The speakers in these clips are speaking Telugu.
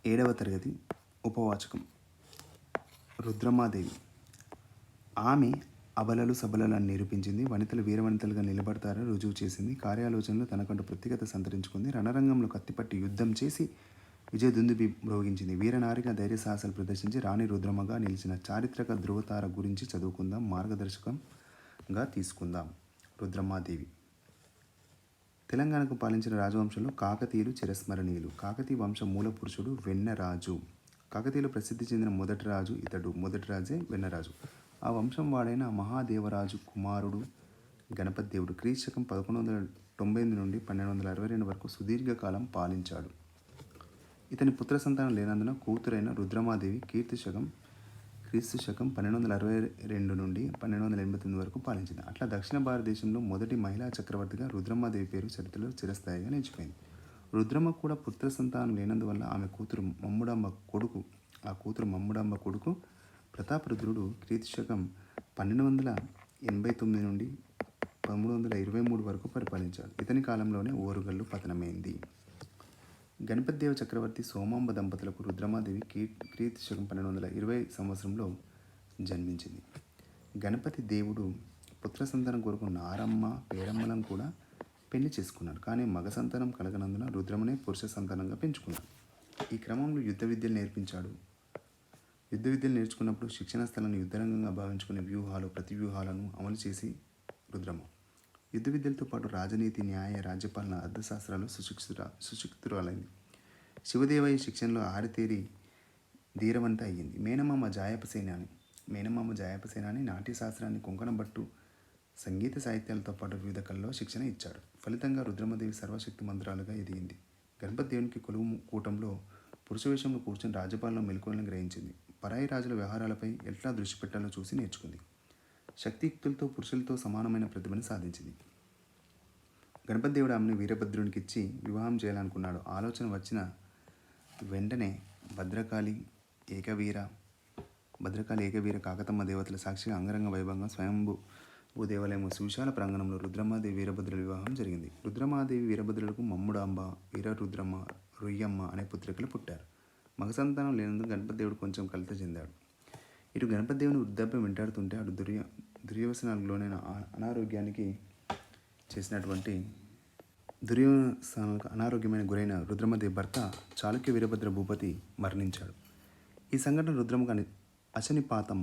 7వ తరగతి ఉపవాచకం. రుద్రమాదేవి. ఆమె అబలలు సబలలను నిరూపించింది. వనితలు వీరవనితలుగా నిలబడతారని రుజువు చేసింది. కార్యాలోచనలో తనకంటూ ప్రత్యేకత సంతరించుకుంది. రణరంగంలో కత్తిపట్టి యుద్ధం చేసి విజయదుందుబి మ్రోగించింది. వీరనారిగా ధైర్య సాహసాలు ప్రదర్శించి రాణి రుద్రమగా నిలిచిన చారిత్రక ధృవతార గురించి చదువుకుందాం, మార్గదర్శకంగా తీసుకుందాం. రుద్రమాదేవి తెలంగాణకు పాలించిన రాజవంశంలో కాకతీయులు చిరస్మరణీయులు. కాకతీయ వంశ మూల పురుషుడు వెన్నరాజు. కాకతీయులు ప్రసిద్ధి చెందిన మొదటి రాజు ఇతడు. మొదటి రాజే వెన్నరాజు. ఆ వంశం వాడైన మహాదేవరాజు కుమారుడు గణపతి దేవుడు. క్రీస్తకం 1198 నుండి 1262 వరకు సుదీర్ఘకాలం పాలించాడు. ఇతని పుత్ర సంతానం లేనందున కూతురైన రుద్రమాదేవి క్రీస్తు శకం 1262 నుండి 1289 వరకు పాలించింది. అట్లా దక్షిణ భారతదేశంలో మొదటి మహిళా చక్రవర్తిగా రుద్రమాదేవి పేరు చరిత్రలో చిరస్థాయిగా నిలిచిపోయింది. రుద్రమ కూడా పుత్ర సంతానం లేనందువల్ల ఆమె కూతురు మమ్ముడాంబ కొడుకు ప్రతాపరుద్రుడు క్రీస్తు శకం 1289 నుండి 1323 వరకు పరిపాలించాడు. ఇతని కాలంలోనే ఓరుగల్లు పతనమైంది. గణపతిదేవ చక్రవర్తి సోమాంబ దంపతులకు రుద్రమాదేవి క్రీస్తు శకం 1220 సంవత్సరంలో జన్మించింది. గణపతి దేవుడు పుత్ర సంతానం కొరకు నారమ్మ, పేరమ్మలను కూడా పెళ్లి చేసుకున్నాడు. కానీ మగ సంతానం కలగనందున రుద్రమనే పురుష సంతానంగా పెంచుకున్నాడు. ఈ క్రమంలో యుద్ధ విద్యలు నేర్పించాడు. యుద్ధ విద్యలు నేర్చుకున్నప్పుడు శిక్షణ స్థలాన్ని యుద్ధరంగంగా భావించుకునే ప్రతివ్యూహాలను అమలు చేసి రుద్రమ యుద్ధ విద్యలతో పాటు రాజనీతి, న్యాయ, రాజ్యపాలన, అర్థశాస్త్రాలు సుశిక్షితురాలైంది. శివదేవయ్య శిక్షణలో ఆరితేరి ధీరవంత అయ్యింది. మేనమామ జాయపసేనాని నాట్యశాస్త్రాన్ని, కొంకణబట్టు, సంగీత సాహిత్యాలతో పాటు వివిధ కళల్లో శిక్షణ ఇచ్చాడు. ఫలితంగా రుద్రమదేవి సర్వశక్తి మంత్రాలుగా ఎదిగింది. గణపతి దేవునికి కొలువు కూటంలో పురుష వేషంలో కూర్చొని రాజ్యపాలన మెలకువలను గ్రహించింది. పరాయి రాజుల వ్యవహారాలపై ఎట్లా దృష్టి పెట్టాలో చూసి నేర్చుకుంది. శక్తియుక్తులతో పురుషులతో సమానమైన ప్రతిభను సాధించింది. గణపతి దేవుడు ఆమెను వీరభద్రునికి ఇచ్చి వివాహం చేయాలనుకున్నాడు. ఆలోచన వచ్చిన వెంటనే భద్రకాళి ఏకవీర కాకతమ్మ దేవతల సాక్షిగా అంగరంగ వైభవంగా స్వయంభూ దేవాలయం సువిశాల ప్రాంగణంలో రుద్రమాదేవి వీరభద్రుల వివాహం జరిగింది. రుద్రమాదేవి వీరభద్రులకు మమ్ముడాంబ, వీరరుద్రమ్మ, రొయ్యమ్మ అనే పుత్రికలు పుట్టారు. మగ సంతానం లేనందుకు గణపతి దేవుడు కొంచెం కలత చెందాడు. ఇటు గణపతి దేవుని వృద్ధాప్యం వెంటాడుతుంటే అటు దుర్వ్యసనాలకు లోనైన అనారోగ్యమైన గురైన రుద్రమదేవి భర్త చాళుక్య వీరభద్ర భూపతి మరణించాడు. ఈ సంఘటన రుద్రమకు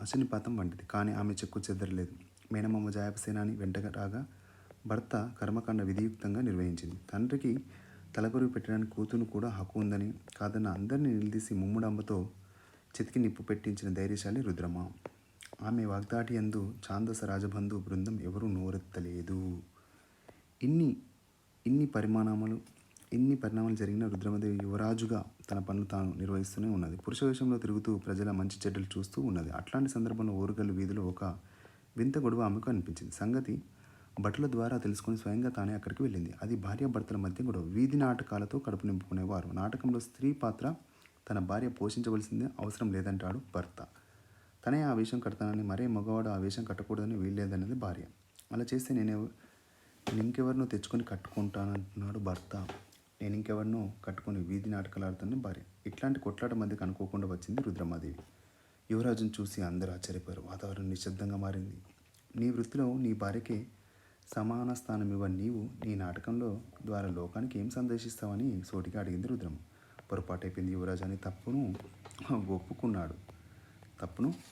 అశనిపాతం వంటిది. కానీ ఆమె చెక్కు చెదరలేదు. మేనమామ జాయపసేనాని వెంటగా రాగా భర్త కర్మకాండ విధియుక్తంగా నిర్వహించింది. తండ్రికి తలకొరివి పెట్టడానికి కూతురు కూడా హక్కు ఉందని కాదన్న అందరినీ నిలదీసి ముమ్ముడాంబతో చితికి నిప్పు పెట్టించిన ధైర్యశాలి రుద్రమ. ఆమె వాగ్దాటి యందు ఛాందస రాజబంధు బృందం ఎవరూ నోరెత్తలేదు. ఇన్ని పరిణామాలు జరిగిన రుద్రమదేవి యువరాజుగా తన పనులు తాను నిర్వహిస్తూనే ఉన్నది. పురుష వేషంలో తిరుగుతూ ప్రజల మంచి చెడ్డలు చూస్తూ ఉన్నది. అట్లాంటి సందర్భంలో ఓరుగల్లు వీధిలో ఒక వింత గొడవ ఆమెకు అనిపించింది. సంగతి భటుల ద్వారా తెలుసుకుని స్వయంగా తానే అక్కడికి వెళ్ళింది. అది భార్యాభర్తల మధ్య గొడవ. వీధి నాటకాలతో కడుపు నింపుకునేవారు. నాటకంలో స్త్రీ పాత్ర తన భార్య పోషించవలసింది అవసరం లేదంటాడు భర్త. తనే ఆ వేషం కడతానని, మరే మగవాడు ఆ వేషం కట్టకూడదని వీల్లేదన్నది భార్య. అలా చేస్తే నేను ఇంకెవరినో తెచ్చుకొని కట్టుకుంటానంటున్నాడు భర్త. నేను ఇంకెవరినో కట్టుకొని వీధి నాటకాలు ఆడుతానని భార్య. ఇట్లాంటి కొట్లాట మధ్యకు అనుకోకుండా వచ్చింది రుద్రమాదేవి. యువరాజును చూసి అందరూ ఆశ్చర్యపోయారు. వాతావరణం నిశ్శబ్దంగా మారింది. నీ వృత్తిలో నీ భార్యకే సమాన స్థానం ఇవ్వని నీవు నీ నాటకంలో ద్వారా లోకానికి ఏం సందేశిస్తావని సోటిగా అడిగింది రుద్రమ. పొరపాటైపోయింది. యువరాజు అని తప్పును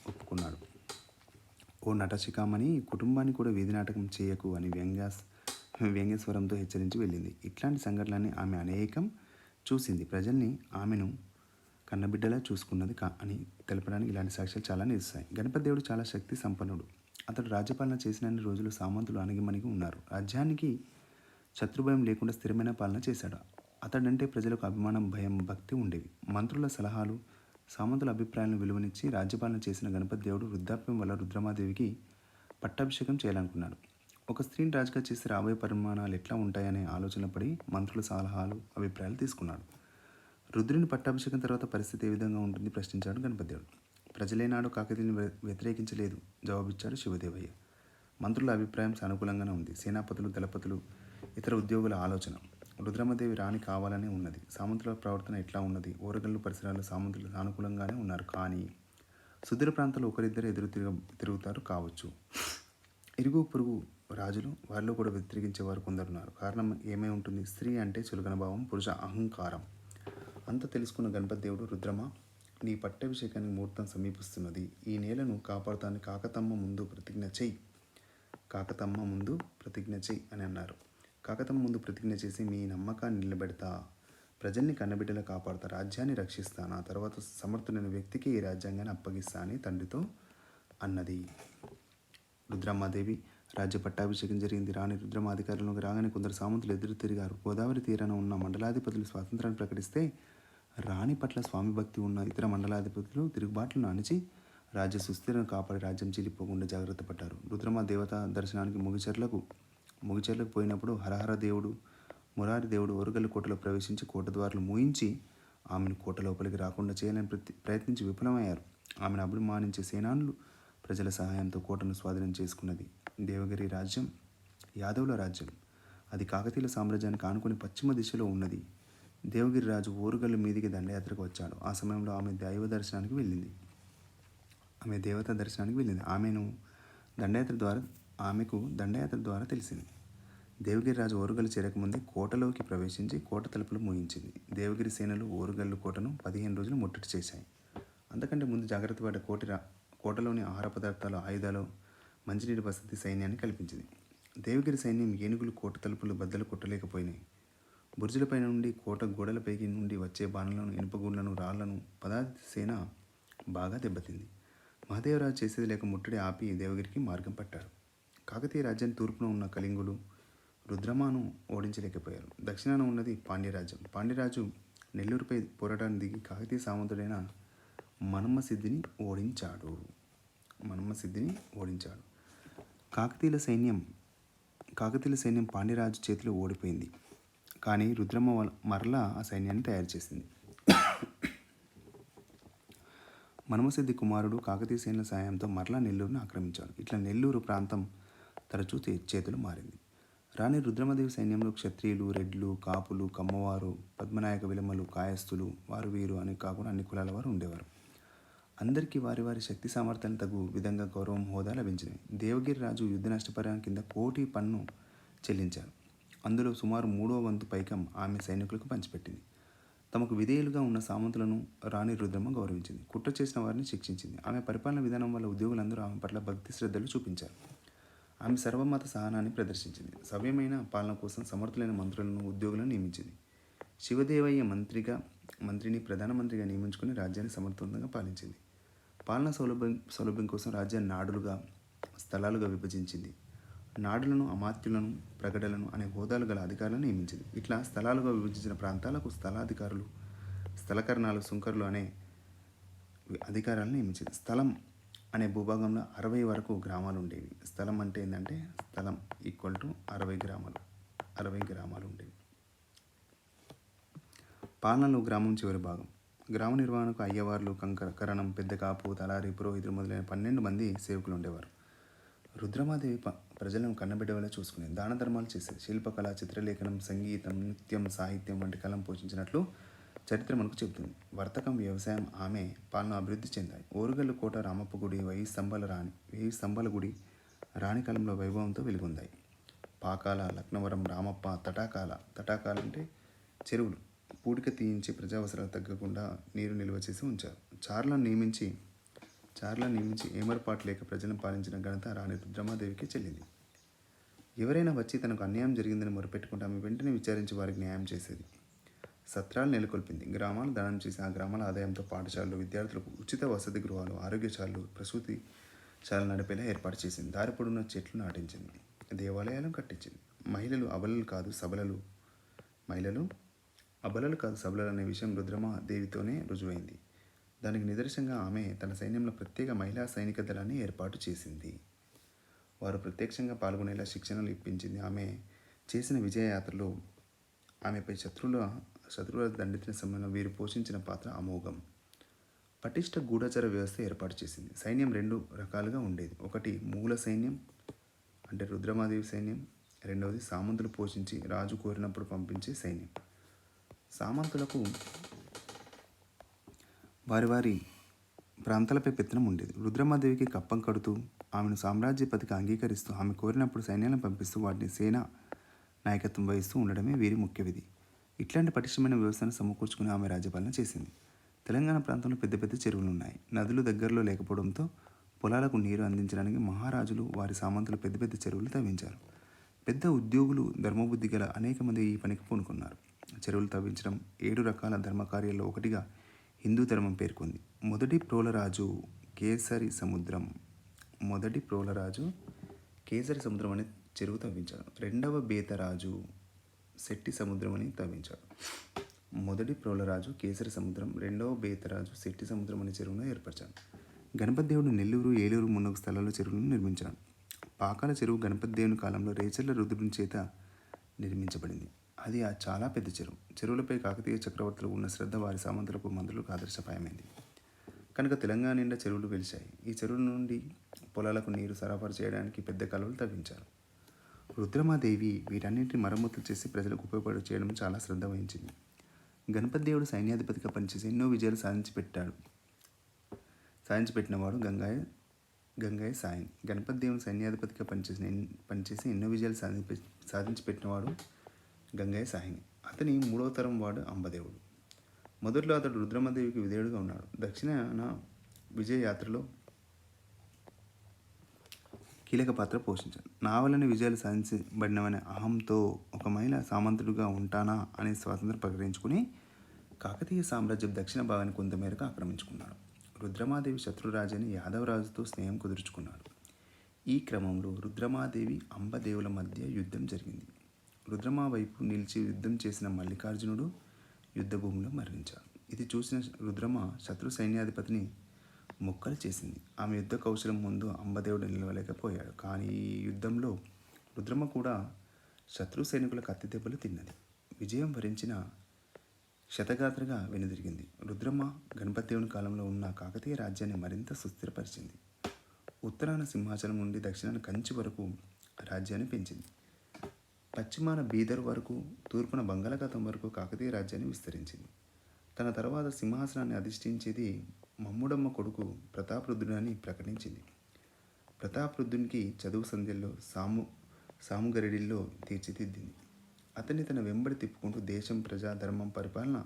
ఒప్పుకున్నాడు. ఓ నటశిఖామణి, కుటుంబాన్ని కూడా వీధి నాటకం చేయకు అని వ్యంగ్యస్వరంతో హెచ్చరించి వెళ్ళింది. ఇట్లాంటి సంఘటనలన్నీ ఆమె అనేకం చూసింది. ప్రజల్ని ఆమెను కన్నబిడ్డలా చూసుకున్నది అని తెలపడానికి ఇలాంటి సాక్ష్యాలు చాలా నిలుస్తాయి. గణపతి దేవుడు చాలా శక్తి సంపన్నుడు. అతడు రాజ్యపాలన చేసినన్ని రోజులు సామంతులు అణగిమణిగి ఉన్నారు. రాజ్యానికి శత్రుభయం లేకుండా స్థిరమైన పాలన చేశాడు. అతడంటే ప్రజలకు అభిమానం, భయం, భక్తి ఉండేవి. మంత్రుల సలహాలు, సామంతుల అభిప్రాయాలను విలువనిచ్చి రాజ్యపాలన చేసిన గణపతి దేవుడు వృద్ధాప్యం వల్ల రుద్రమాదేవికి పట్టాభిషేకం చేయాలనుకున్నాడు. ఒక స్త్రీని రాజుగా చేస్తే రాబోయే పరిమాణాలు ఎట్లా ఉంటాయనే ఆలోచన పడి మంత్రుల సలహాలు, అభిప్రాయాలు తీసుకున్నాడు. రుద్రుని పట్టాభిషేకం తర్వాత పరిస్థితి ఏ విధంగా ఉంటుంది ప్రశ్నించాడు గణపతి దేవుడు. ప్రజలేనాడు కాకతీయుని వ్యతిరేకించలేదు జవాబిచ్చాడు శివదేవయ్య. మంత్రుల అభిప్రాయం సానుకూలంగానే ఉంది. సేనాపతులు, దళపతులు, ఇతర ఉద్యోగుల ఆలోచన రుద్రమదేవి రాణి కావాలనే ఉన్నది. సామంతుల ప్రవర్తన ఎట్లా ఉన్నది? ఓరగల్లు పరిసరాల్లో సామంతులు సానుకూలంగానే ఉన్నారు. కానీ సుదూర ప్రాంతాల్లో ఒకరిద్దరు తిరుగుతారు కావచ్చు. ఇరుగు పొరుగు రాజులు వారిలో కూడా వ్యతిరేకించేవారు కొందరున్నారు. కారణం ఏమై ఉంటుంది? స్త్రీ అంటే చులకన భావం, పురుష అహంకారం. అంత తెలుసుకున్న గణపతి దేవుడు, రుద్రమ నీ పట్టాభిషేకానికి ముహూర్తం సమీపిస్తున్నది. ఈ నేలను కాపాడుతాన్ని కాకతమ్మ ముందు ప్రతిజ్ఞ చెయ్యి. కాకతమ్మ ముందు ప్రతిజ్ఞ చెయ్యి అని అన్నారు. కాకతమ్మ ముందు ప్రతిజ్ఞ చేసి మీ నమ్మకాన్ని నిలబెడతా, ప్రజల్ని కన్నబిడ్డలా కాపాడుతా, రాజ్యాన్ని రక్షిస్తా, నా తర్వాత సమర్థుడైన వ్యక్తికి ఈ రాజ్యాంగాన్ని అప్పగిస్తా అని తండ్రితో అన్నది. రుద్రమ్మాదేవి రాజ్య పట్టాభిషేకం జరిగింది. రాణి రుద్రమ అధికారంలోకి రాగానే కొందరు సామంతులు ఎదురు తిరిగారు. గోదావరి తీరాన ఉన్న మండలాధిపతులు స్వాతంత్రాన్ని ప్రకటిస్తే రాణి పట్ల స్వామి భక్తి ఉన్న ఇతర మండలాధిపతులు తిరుగుబాట్లను అణిచి రాజ్య సుస్థిరను కాపాడి రాజ్యం చీలిపోకుండా జాగ్రత్త పడ్డారు. రుద్రమ దేవత దర్శనానికి ముగిచెర్లకు పోయినప్పుడు హరహర దేవుడు, మురారి దేవుడు ఓరుగల్లు కోటలో ప్రవేశించి కోట ద్వారాలు మూయించి ఆమెను కోట లోపలికి రాకుండా చేయాలని ప్రయత్నించి విఫలమయ్యారు. ఆమెను అభిమానించే సేనానులు ప్రజల సహాయంతో కోటను స్వాధీనం చేసుకున్నది. దేవగిరి రాజ్యం యాదవుల రాజ్యం. అది కాకతీయుల సామ్రాజ్యానికి ఆనుకుని పశ్చిమ దిశలో ఉన్నది. దేవగిరి రాజు ఓరుగల్లు మీదికి దండయాత్రకు వచ్చాడు. ఆ సమయంలో ఆమె దైవ దర్శనానికి వెళ్ళింది. ఆమె దేవత దర్శనానికి వెళ్ళింది. ఆమెకు దండయాత్ర ద్వారా తెలిసింది. దేవగిరి రాజు ఓరుగల్లు చేరకముందే కోటలోకి ప్రవేశించి కోట తలుపులు మూయించింది. దేవగిరి సేనలు ఓరుగల్లు కోటను 15 రోజులు ముట్టడి చేశాయి. అంతకంటే ముందు జాగ్రత్త పడ్డ కోటలోని ఆహార పదార్థాలు, ఆయుధాలు, మంచినీటి వసతి సైన్యాన్ని కల్పించింది. దేవగిరి సైన్యం ఏనుగులు కోట తలుపులు బద్దలు కొట్టలేకపోయినాయి. బుర్జులపై నుండి కోట గోడలపైకి నుండి వచ్చే బాణలను, ఇనుపగూళ్లను, రాళ్లను పదార్థ సేన బాగా దెబ్బతింది. మహదేవరాజు చేసేది లేక ముట్టడి ఆపి దేవగిరికి మార్గం పట్టారు. కాకతీయ రాజ్యాన్ని తూర్పున ఉన్న కళింగులు రుద్రమను ఓడించలేకపోయారు. దక్షిణాన ఉన్నది పాండ్యరాజ్యం. పాండ్యరాజు నెల్లూరుపై పోరాటాన్ని దిగి కాకతీయ సామంతుడైన మనమ్మసిద్ధిని ఓడించాడు. కాకతీయుల సైన్యం పాండ్యరాజు చేతిలో ఓడిపోయింది. కానీ రుద్రమ మరలా ఆ సైన్యాన్ని తయారు చేసింది. మనమసిద్ధి కుమారుడు కాకతీయ సేనల సాయంతో మరలా నెల్లూరును ఆక్రమించాడు. ఇట్లా నెల్లూరు ప్రాంతం తరచూ చేతులు మారింది. రాణి రుద్రమదేవి సైన్యంలో క్షత్రియులు, రెడ్లు, కాపులు, కమ్మవారు, పద్మనాయక విలమలు, కాయస్థులు, వారు వీరు అని కాకుండా అన్ని కులాల వారు ఉండేవారు. అందరికీ వారి వారి శక్తి సామర్థ్యాన్ని తగు విధంగా గౌరవం, హోదా లభించినవి. దేవగిరి రాజు యుద్ధ నష్టపరిహారం కింద 1 కోటి పన్ను చెల్లించారు. అందులో సుమారు 3వ వంతు పైకం ఆమె సైనికులకు పంచిపెట్టింది. తమకు విధేయులుగా ఉన్న సామంతులను రాణి రుద్రమ గౌరవించింది. కుట్ర చేసిన వారిని శిక్షించింది. ఆమె పరిపాలన విధానం వల్ల ఉద్యోగులందరూ ఆమె పట్ల భక్తి శ్రద్ధలు చూపించారు. ఆమె సర్వమత సహనాన్ని ప్రదర్శించింది. సవ్యమైన పాలన కోసం సమర్థులైన మంత్రులను, ఉద్యోగులను నియమించింది. శివదేవయ్య మంత్రిని ప్రధానమంత్రిగా నియమించుకుని రాజ్యాన్ని సమర్థవంతంగా పాలించింది. పాలనా సౌలభ్యం కోసం రాజ్యాన్ని నాడులుగా, స్థలాలుగా విభజించింది. నాడులను, అమాత్యులను, ప్రగడలను అనే హోదాలు గల అధికారులను నియమించింది. ఇట్లా స్థలాలుగా విభజించిన ప్రాంతాలకు స్థలాధికారులు, స్థలకరణాలు, సుంకరులు అనే అధికారాలను నియమించింది. స్థలం అనే భూభాగంలో 60 వరకు గ్రామాలు ఉండేవి. స్థలం అంటే ఏంటంటే స్థలం ఈక్వల్ టు 60 గ్రామాలు ఉండేవి. పాలనలో గ్రామం చివరి భాగం. గ్రామ నిర్వహణకు అయ్యవార్లు, కరణం, పెద్ద కాపు, తలారి, పురోహితులు మొదలైన 12 మంది సేవకులు ఉండేవారు. రుద్రమాదేవి ప్రజలను కన్నబిడ్డ వల్ల చూసుకునేది. దాన ధర్మాలు చేసేది. శిల్పకళ, చిత్రలేఖనం, సంగీతం, నృత్యం, సాహిత్యం వంటి కళను పోషించినట్లు చరిత్ర మనకు చెబుతుంది. వర్తకం, వ్యవసాయం ఆమె పాలన అభివృద్ధి చెందాయి. ఓరుగల్లు కోట, రామప్ప గుడి, 1000 స్తంభాల గుడి రాణి కాలంలో వైభవంతో వెలుగొందాయి. పాకాల, లక్నవరం, రామప్ప, తటాకాల అంటే చెరువులు పూడిక తీయించి ప్రజావసరాలు తగ్గకుండా నీరు నిల్వ చేసి ఉంచారు. చార్లను నియమించి ఏమరపాటు లేక ప్రజలను పాలించిన ఘనత రాణి రుద్రమాదేవికి చెల్లింది. ఎవరైనా వచ్చి తనకు అన్యాయం జరిగిందని మొరపెట్టుకుంటే ఆమె వెంటనే విచారించి వారికి న్యాయం చేసేది. సత్రాలు నెలకొల్పింది. గ్రామాలు దానం చేసి ఆ గ్రామాల ఆదాయంతో పాఠశాలలు, విద్యార్థులకు ఉచిత వసతి గృహాలు, ఆరోగ్యశాలలు, ప్రసూతిశాలలు నడిపేలా ఏర్పాటు చేసింది. దారి పొడవునా చెట్లు నాటించింది. దేవాలయాలను కట్టించింది. మహిళలు అబలలు కాదు సబలలు అనే విషయం రుద్రమాదేవితోనే రుజువైంది. దానికి నిదర్శనంగా ఆమె తన సైన్యంలో ప్రత్యేక మహిళా సైనిక దళాన్ని ఏర్పాటు చేసింది. వారు ప్రత్యక్షంగా పాల్గొనేలా శిక్షణలు ఇప్పించింది. ఆమె చేసిన విజయయాత్రలో ఆమెపై శత్రువుల దండెత్తిన సమయంలో వీరు పోషించిన పాత్ర అమోఘం. పటిష్ట గూఢచర వ్యవస్థ ఏర్పాటు చేసింది. సైన్యం 2 రకాలుగా ఉండేది. ఒకటి మూల సైన్యం అంటే రుద్రమాదేవి సైన్యం, రెండవది సామంతులు పోషించి రాజు కోరినప్పుడు పంపించే సైన్యం. సామంతులకు వారి వారి ప్రాంతాలపై పెత్తనం ఉండేది. రుద్రమాదేవికి కప్పం కడుతూ ఆమెను సామ్రాజ్యపతికి అంగీకరిస్తూ ఆమె కోరినప్పుడు సైన్యాలను పంపిస్తూ వాటిని సేన నాయకత్వం వహిస్తూ ఉండడమే వీరి ముఖ్య విధి. ఇట్లాంటి పటిష్టమైన వ్యవస్థను సమకూర్చుకుని ఆమె రాజ్యపాలన చేసింది. తెలంగాణ ప్రాంతంలో పెద్ద పెద్ద చెరువులు ఉన్నాయి. నదులు దగ్గరలో లేకపోవడంతో పొలాలకు నీరు అందించడానికి మహారాజులు వారి సామంతులు పెద్ద పెద్ద చెరువులు తవ్వించారు. పెద్ద ఉద్యోగులు ధర్మబుద్ధి గల అనేక మంది ఈ పనికి పూనుకున్నారు. చెరువులు తవ్వించడం 7 రకాల ధర్మకార్యాల్లో ఒకటిగా హిందూ ధర్మం పేర్కొంది. మొదటి ప్రోలరాజు కేసరి సముద్రం అనే చెరువు తవ్వించాడు. రెండవ బేతరాజు శెట్టి సముద్రం అని తవ్వించాడు. మొదటి ప్రోలరాజు కేసరి సముద్రం, రెండవ బేతరాజు శెట్టి సముద్రం అనే చెరువును ఏర్పరిచాడు. గణపతి దేవుడు నెల్లూరు, ఏలూరు, మున్నగు స్థలాల్లో చెరువులను నిర్మించాడు. పాకాల చెరువు గణపతి దేవుని కాలంలో రేచర్ల రుద్రుని చేత నిర్మించబడింది. అది చాలా పెద్ద చెరువు. చెరువులపై కాకతీయ చక్రవర్తులు ఉన్న శ్రద్ధ వారి సామంతులకు, మంత్రులకు ఆదర్శప్రాయమైంది. కనుక తెలంగాణ నిండా చెరువులు వెలిశాయి. ఈ చెరువుల నుండి పొలాలకు నీరు సరఫరా చేయడానికి పెద్ద కాలువలు తవ్వించారు. రుద్రమాదేవి వీటన్నింటినీ మరమ్మతులు చేసి ప్రజలకు ఉపయోగపడి చేయడం చాలా శ్రద్ధ వహించింది. గణపతి దేవుడు సైన్యాధిపతిగా పనిచేసి ఎన్నో విజయాలు సాధించిపెట్టినవాడు గంగయ్య సాయన్. గణపతి దేవుని సైన్యాధిపతిగా పనిచేసి ఎన్నో విజయాలు సాధించిపెట్టినవాడు గంగయ్య సాయని. అతని 3వ తరం వాడు అంబదేవుడు. మొదట్లో అతడు రుద్రమాదేవికి విధేయుడుగా ఉన్నాడు. దక్షిణాన విజయ యాత్రలో కీలక పాత్ర పోషించాడు. నా వల్లనే విజయాలు సాధించబడినవనే అహంతో ఒక మహిళ సామంతుడుగా ఉంటానా అనే స్వాతంత్రం ప్రకటించుకుని కాకతీయ సామ్రాజ్యం దక్షిణ భాగాన్ని కొంతమేరకు ఆక్రమించుకున్నాడు. రుద్రమాదేవి శత్రురాజని యాదవరాజుతో స్నేహం కుదుర్చుకున్నాడు. ఈ క్రమంలో రుద్రమాదేవి అంబదేవుల మధ్య యుద్ధం జరిగింది. రుద్రమా వైపు నిలిచి యుద్ధం చేసిన మల్లికార్జునుడు యుద్ధభూమిలో మరణించాడు. ఇది చూసిన రుద్రమ శత్రు సైన్యాధిపతిని మొక్కలు చేసింది. ఆమె యుద్ధ కౌశలం ముందు అంబదేవుడు నిలవలేకపోయాడు. కానీ ఈ యుద్ధంలో రుద్రమ కూడా శత్రు సైనికుల కత్తి దెబ్బలు తిన్నది. విజయం వరించిన శతగాత్రగా వెనుదిరిగింది. రుద్రమ గణపతి దేవుని కాలంలో ఉన్న కాకతీయ రాజ్యాన్ని మరింత సుస్థిరపరిచింది. ఉత్తరాన సింహాచలం నుండి దక్షిణాన కంచి వరకు రాజ్యాన్ని పెంచింది. పశ్చిమాన బీదర్ వరకు, తూర్పున బంగాళాఖాతం వరకు కాకతీయ రాజ్యాన్ని విస్తరించింది. తన తర్వాత సింహాసనాన్ని అధిష్ఠించేది మమ్ముడమ్మ కొడుకు ప్రతాపరుద్రుడని ప్రకటించింది. ప్రతాపరుద్రునికి చదువు సంధ్యల్లో సాముగరిడిల్లో తీర్చిదిద్దింది. అతన్ని తన వెంబడి తిప్పుకుంటూ దేశం, ప్రజా, ధర్మం, పరిపాలన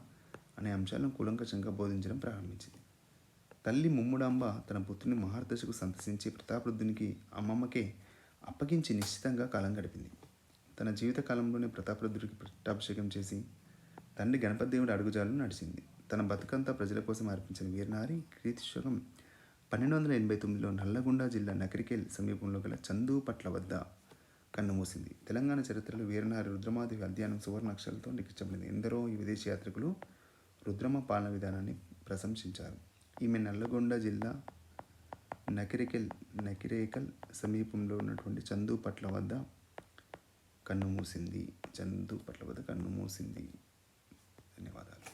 అనే అంశాలను కూలంకషంగా బోధించడం ప్రారంభించింది. తల్లి ముమ్ముడాంబ తన పుత్రుని మహార్దశకు సంతసించి ప్రతాపరుద్రునికి అమ్మమ్మకే అప్పగించి నిశ్చితంగా కాలం గడిపింది. తన జీవిత కాలంలోనే ప్రతాపరుద్రుడికి పట్టాభిషేకం చేసి తండ్రి గణపతి దేవుడి అడుగుజాలను నడిచింది. తన బతుకంతా ప్రజల కోసం అర్పించిన వీరనారి క్రీస్తుశకం 1289లో నల్లగొండ జిల్లా నకిరికేల్ సమీపంలో గల చందూపట్ల వద్ద కన్నుమూసింది. తెలంగాణ చరిత్రలో వీరనారి రుద్రమాదేవి అధ్యయనం సువర్ణాక్షరాలతో లిఖించబడింది. ఎందరో ఈ విదేశీ యాత్రికులు రుద్రమ పాలన విధానాన్ని ప్రశంసించారు. ఈమె నల్లగొండ జిల్లా నకిరేకల్ సమీపంలో ఉన్నటువంటి చందూపట్ల వద్ద కన్నుమూసింది. ధన్యవాదాలు.